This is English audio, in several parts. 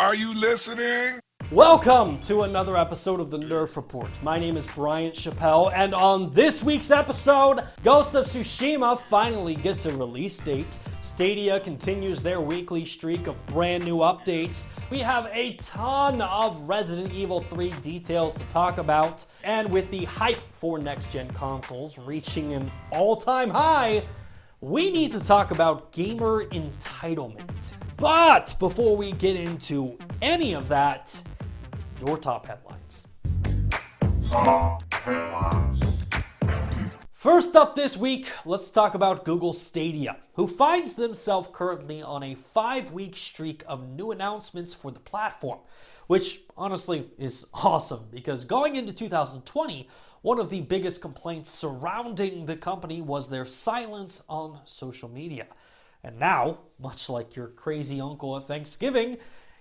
Are you listening? Welcome to another episode of the Nerf Report. My name is Bryant Chappelle, and on this week's episode, Ghost of Tsushima finally gets a release date. Stadia continues their weekly streak of brand new updates. We have a ton of Resident Evil 3 details to talk about, and with the hype for next-gen consoles reaching an all-time high, we need to talk about gamer entitlement. But before we get into any of that, your top headlines. First up this week, let's talk about Google Stadia, who finds themselves currently on a 5-week streak of new announcements for the platform, which honestly is awesome because going into 2020, one of the biggest complaints surrounding the company was their silence on social media. And now, much like your crazy uncle at Thanksgiving,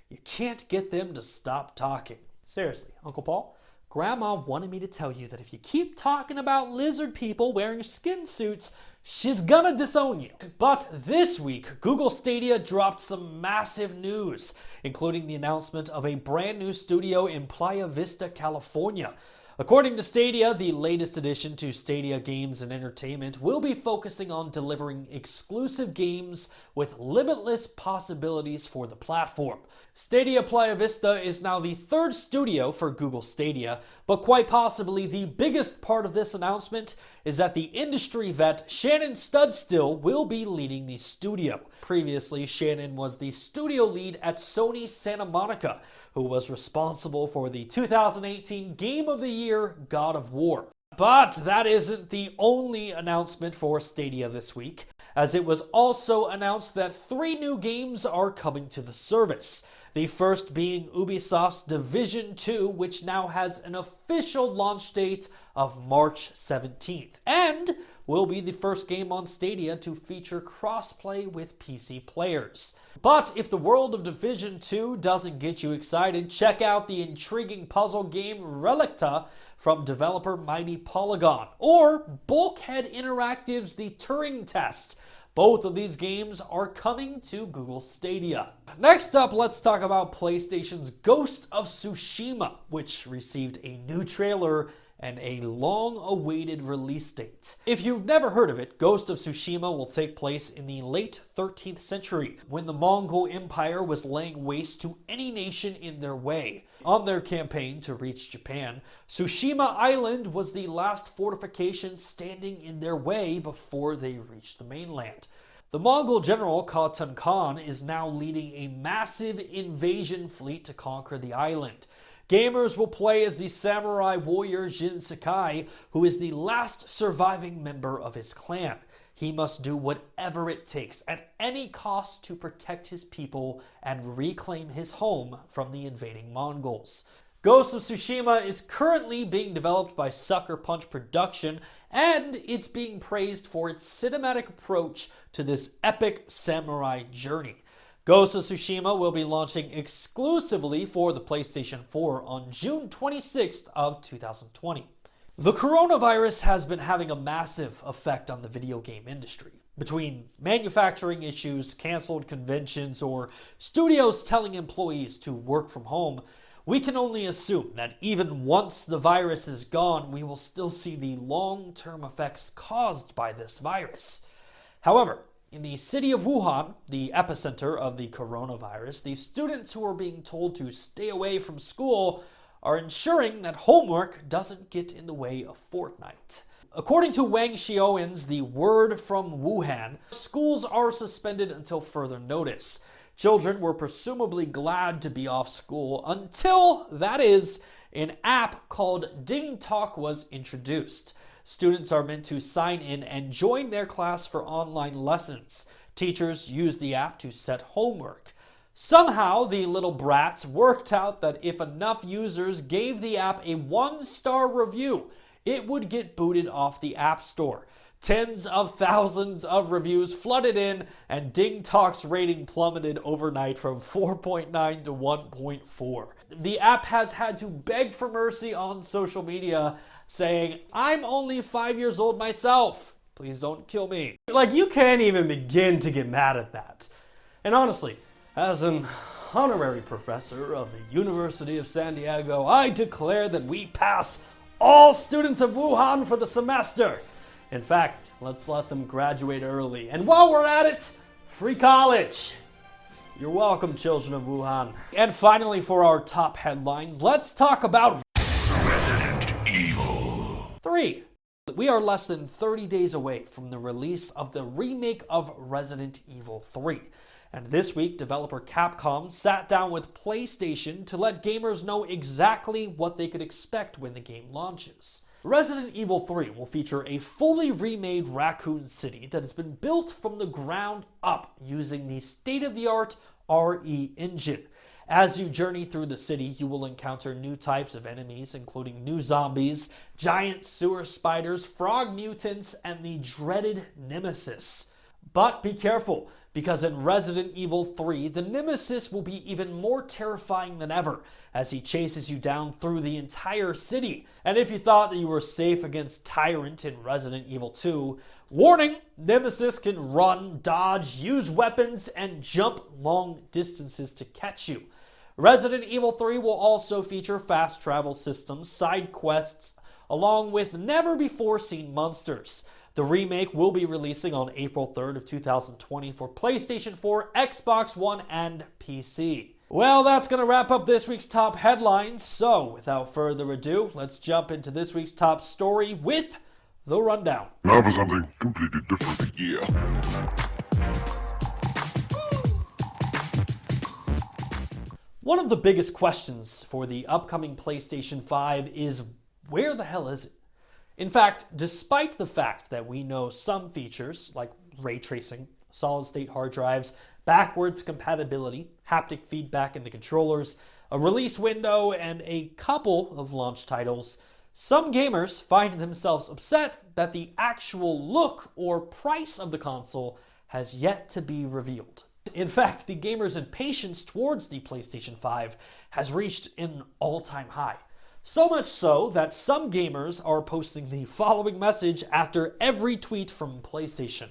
you can't get them to stop talking. Seriously, Uncle Paul, Grandma wanted me to tell you that if you keep talking about lizard people wearing skin suits, she's gonna disown you. But this week, Google Stadia dropped some massive news, including the announcement of a brand new studio in Playa Vista, California. According to Stadia, the latest addition to Stadia Games and Entertainment will be focusing on delivering exclusive games with limitless possibilities for the platform. Stadia Playa Vista is now the third studio for Google Stadia, but quite possibly the biggest part of this announcement is that the industry vet Shannon Studstill will be leading the studio. Previously, Shannon was the studio lead at Sony Santa Monica, who was responsible for the 2018 Game of the Year God of War. But that isn't the only announcement for Stadia this week, as it was also announced that 3 new games are coming to the service. The first being Ubisoft's Division 2, which now has an official launch date of March 17th, and will be the first game on Stadia to feature crossplay with PC players. But if the world of Division 2 doesn't get you excited, check out the intriguing puzzle game Relicta from developer Mighty Polygon, or Bulkhead Interactive's The Turing Test. Both of these games are coming to Google Stadia. Next up, let's talk about PlayStation's Ghost of Tsushima, which received a new trailer and a long-awaited release date. If you've never heard of it, Ghost of Tsushima will take place in the late 13th century, when the Mongol Empire was laying waste to any nation in their way. On their campaign to reach Japan, Tsushima Island was the last fortification standing in their way before they reached the mainland. The Mongol general Khatan Khan is now leading a massive invasion fleet to conquer the island. Gamers will play as the samurai warrior Jin Sakai, who is the last surviving member of his clan. He must do whatever it takes at any cost to protect his people and reclaim his home from the invading Mongols. Ghost of Tsushima is currently being developed by Sucker Punch Production, and it's being praised for its cinematic approach to this epic samurai journey. Ghost of Tsushima will be launching exclusively for the PlayStation 4 on June 26th of 2020. The coronavirus has been having a massive effect on the video game industry. Between manufacturing issues, canceled conventions, or studios telling employees to work from home, we can only assume that even once the virus is gone, we will still see the long-term effects caused by this virus. However, in the city of Wuhan, the epicenter of the coronavirus, the students who are being told to stay away from school are ensuring that homework doesn't get in the way of Fortnite. According to Wang Xiaowen's The Word from Wuhan, schools are suspended until further notice. Children were presumably glad to be off school until, that is, an app called Ding Talk was introduced. Students are meant to sign in and join their class for online lessons. Teachers use the app to set homework. Somehow, the little brats worked out that if enough users gave the app a 1-star review, it would get booted off the App Store. Tens of thousands of reviews flooded in, and Ding Talk's rating plummeted overnight from 4.9 to 1.4. The app has had to beg for mercy on social media, saying, "I'm only 5 years old myself. Please don't kill me." Like, you can't even begin to get mad at that. And honestly, as an honorary professor of the University of San Diego, I declare that we pass all students of Wuhan for the semester. In fact, let's let them graduate early. And while we're at it, free college. You're welcome, children of Wuhan. And finally, for our top headlines, let's talk about Resident Evil 3. We are less than 30 days away from the release of the remake of Resident Evil 3. And this week, developer Capcom sat down with PlayStation to let gamers know exactly what they could expect when the game launches. Resident Evil 3 will feature a fully remade Raccoon City that has been built from the ground up using the state-of-the-art RE engine. As you journey through the city, you will encounter new types of enemies, including new zombies, giant sewer spiders, frog mutants, and the dreaded Nemesis. But be careful, because in Resident Evil 3, the Nemesis will be even more terrifying than ever, as he chases you down through the entire city. And if you thought that you were safe against Tyrant in Resident Evil 2, warning, Nemesis can run, dodge, use weapons, and jump long distances to catch you. Resident Evil 3 will also feature fast travel systems, side quests, along with never-before-seen monsters. The remake will be releasing on April 3rd of 2020 for PlayStation 4, Xbox One, and PC. Well, that's going to wrap up this week's top headlines. So, without further ado, let's jump into this week's top story with the rundown. Now for something completely different. One of the biggest questions for the upcoming PlayStation 5 is, where the hell is it? In fact, despite the fact that we know some features like ray tracing, solid-state hard drives, backwards compatibility, haptic feedback in the controllers, a release window, and a couple of launch titles, some gamers find themselves upset that the actual look or price of the console has yet to be revealed. In fact, the gamers' impatience towards the PlayStation 5 has reached an all-time high. So much so that some gamers are posting the following message after every tweet from PlayStation.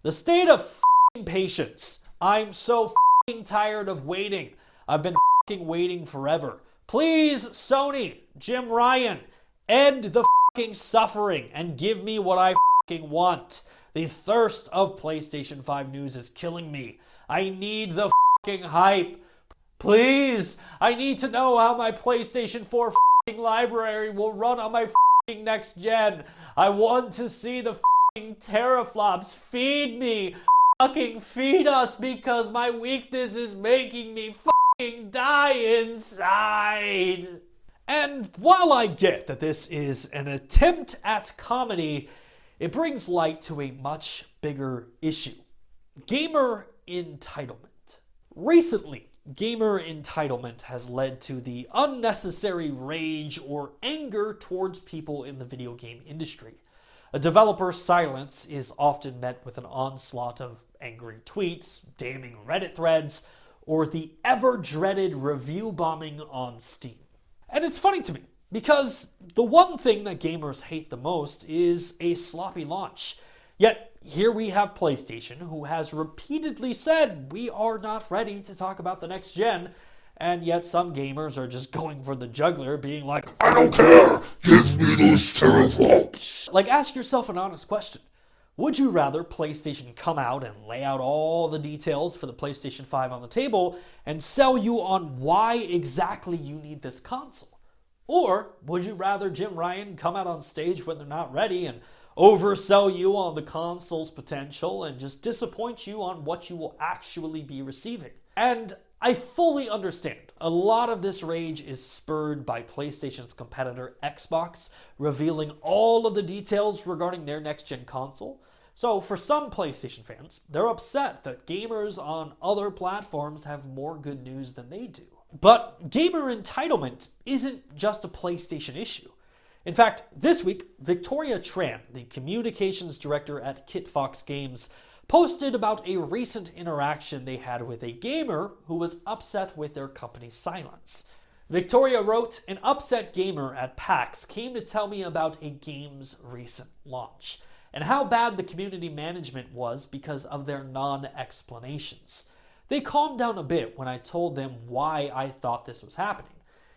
The state of f***ing patience. I'm so f***ing tired of waiting. I've been f***ing waiting forever. Please, Sony, Jim Ryan, end the f***ing suffering and give me what I f***ing want. The thirst of PlayStation 5 news is killing me. I need the f***ing hype. Please, I need to know how my PlayStation 4 f***ing library will run on my f***ing next gen. I want to see the f***ing teraflops. Feed me. Fucking feed us, because my weakness is making me f***ing die inside. And while I get that this is an attempt at comedy, it brings light to a much bigger issue. Gamer entitlement. Recently, gamer entitlement has led to the unnecessary rage or anger towards people in the video game industry. A developer's silence is often met with an onslaught of angry tweets, damning Reddit threads, or the ever-dreaded review bombing on Steam. And it's funny to me, because the one thing that gamers hate the most is a sloppy launch. Yet, here we have PlayStation, who has repeatedly said we are not ready to talk about the next gen, and yet some gamers are just going for the jugular, being like, I don't care! Give me those teraflops! Like, ask yourself an honest question. Would you rather PlayStation come out and lay out all the details for the PlayStation 5 on the table and sell you on why exactly you need this console? Or would you rather Jim Ryan come out on stage when they're not ready and oversell you on the console's potential and just disappoint you on what you will actually be receiving? And I fully understand a lot of this rage is spurred by PlayStation's competitor Xbox revealing all of the details regarding their next-gen console. So for some PlayStation fans, they're upset that gamers on other platforms have more good news than they do. But gamer entitlement isn't just a PlayStation issue. In fact, this week, Victoria Tran, the communications director at Kitfox Games, posted about a recent interaction they had with a gamer who was upset with their company's silence. Victoria wrote, "An upset gamer at PAX came to tell me about a game's recent launch and how bad the community management was because of their non-explanations. They calmed down a bit when I told them why I thought this was happening.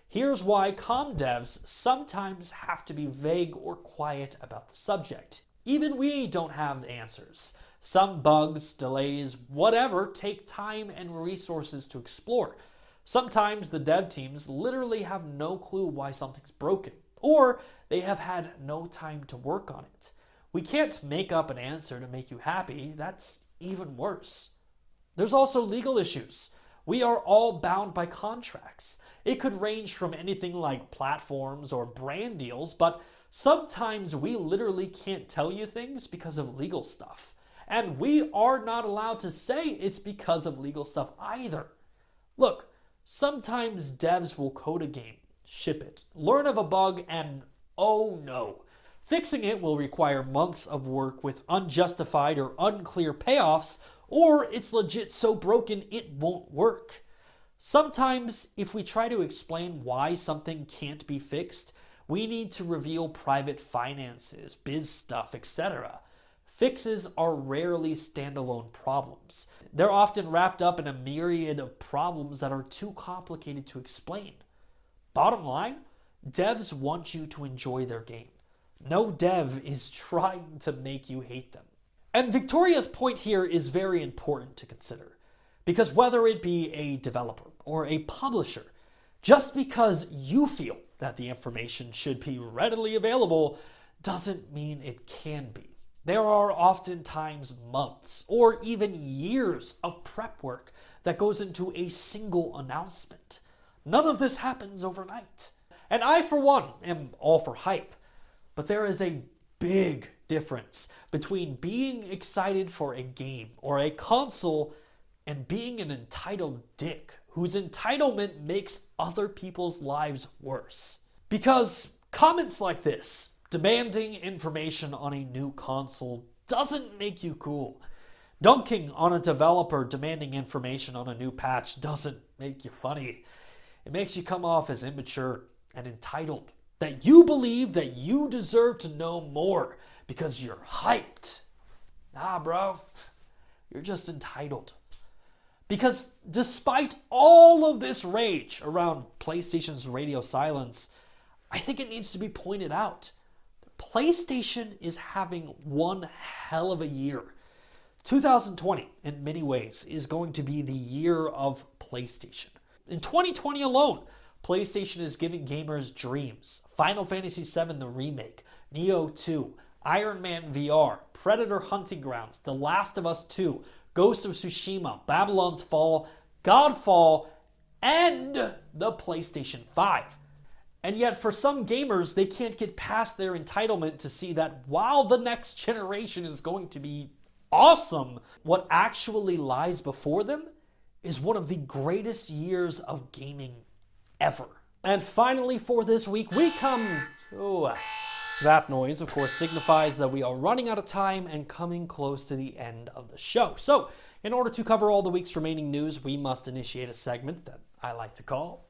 Here's why comm devs sometimes have to be vague or quiet about the subject. Even we don't have answers. Some bugs, delays, whatever take time and resources to explore. Sometimes the dev teams literally have no clue why something's broken, or they have had no time to work on it. We can't make up an answer to make you happy. That's even worse. There's also legal issues. We are all bound by contracts. It could range from anything like platforms or brand deals, but sometimes we literally can't tell you things because of legal stuff. And we are not allowed to say it's because of legal stuff either. Look, sometimes devs will code a game, ship it, learn of a bug, and oh no. Fixing it will require months of work with unjustified or unclear payoffs, or it's legit so broken it won't work. Sometimes, if we try to explain why something can't be fixed, we need to reveal private finances, biz stuff, etc. Fixes are rarely standalone problems. They're often wrapped up in a myriad of problems that are too complicated to explain. Bottom line, devs want you to enjoy their game. No dev is trying to make you hate them. And Victoria's point here is very important to consider, because whether it be a developer or a publisher, just because you feel that the information should be readily available doesn't mean it can be. There are oftentimes months or even years of prep work that goes into a single announcement. None of this happens overnight. And I, for one, am all for hype, but there is a big difference between being excited for a game or a console and being an entitled dick whose entitlement makes other people's lives worse. Because comments like this, demanding information on a new console, doesn't make you cool. Dunking on a developer demanding information on a new patch doesn't make you funny. It makes you come off as immature and entitled, that you believe that you deserve to know more because you're hyped. Nah, bro, you're just entitled. Because despite all of this rage around PlayStation's radio silence, I think it needs to be pointed out. PlayStation is having one hell of a year. 2020, in many ways, is going to be the year of PlayStation. In 2020 alone, PlayStation is giving gamers dreams. Final Fantasy VII the Remake, Neo 2, Iron Man VR, Predator Hunting Grounds, The Last of Us 2, Ghost of Tsushima, Babylon's Fall, Godfall, and the PlayStation 5. And yet for some gamers, they can't get past their entitlement to see that while the next generation is going to be awesome, what actually lies before them is one of the greatest years of gaming ever. And finally for this week, we come to... That noise, of course, signifies that we are running out of time and coming close to the end of the show. So, in order to cover all the week's remaining news, we must initiate a segment that I like to call...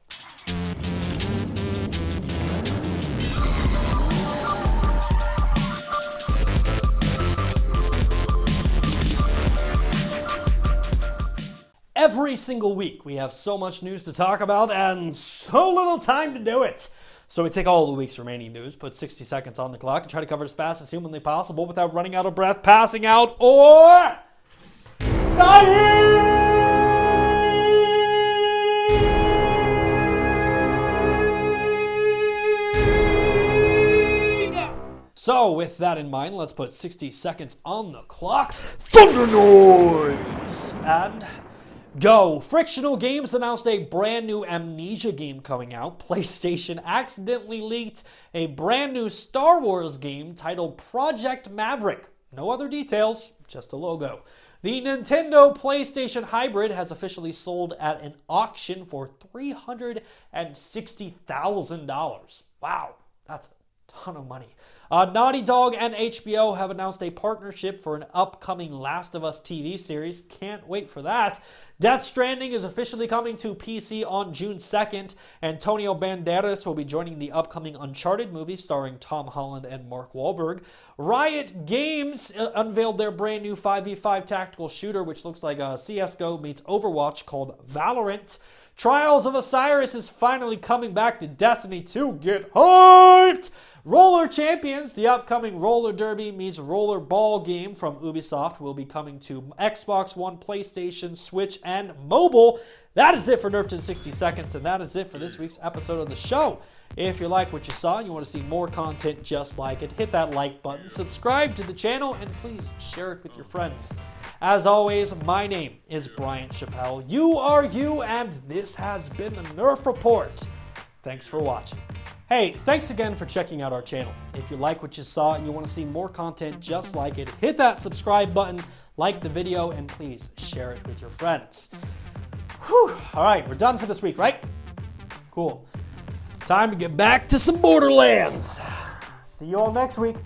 Every single week, we have so much news to talk about and so little time to do it. So we take all the week's remaining news, put 60 seconds on the clock, and try to cover it as fast as humanly possible without running out of breath, passing out, or dying! So with that in mind, let's put 60 seconds on the clock. Thunder noise! And... go! Frictional Games announced a brand new Amnesia game coming out. PlayStation accidentally leaked a brand new Star Wars game titled Project Maverick. No other details, just a logo. The Nintendo PlayStation Hybrid has officially sold at an auction for $360,000. Wow, that's a ton of money. Naughty Dog and HBO have announced a partnership for an upcoming Last of Us TV series. Can't wait for that. Death Stranding is officially coming to PC on June 2nd. Antonio Banderas will be joining the upcoming Uncharted movie starring Tom Holland and Mark Wahlberg. Riot Games unveiled their brand new 5v5 tactical shooter, which looks like a CSGO meets Overwatch, called Valorant. Trials of Osiris is finally coming back to Destiny 2. Get hyped! Roller Champions, the upcoming roller derby meets roller ball game from Ubisoft, will be coming to Xbox One, PlayStation, Switch, and mobile. That is it for Nerfed in 60 Seconds, and that is it for this week's episode of the show. If you like what you saw and you want to see more content just like it, hit that like button, subscribe to the channel, and please share it with your friends. As always, my name is Bryant Chappell. You are you, and this has been the Nerf Report. Thanks for watching. Hey, thanks again for checking out our channel. If you like what you saw and you want to see more content just like it, hit that subscribe button, like the video, and please share it with your friends. Whew. All right, we're done for this week, right? Cool. Time to get back to some Borderlands. See you all next week.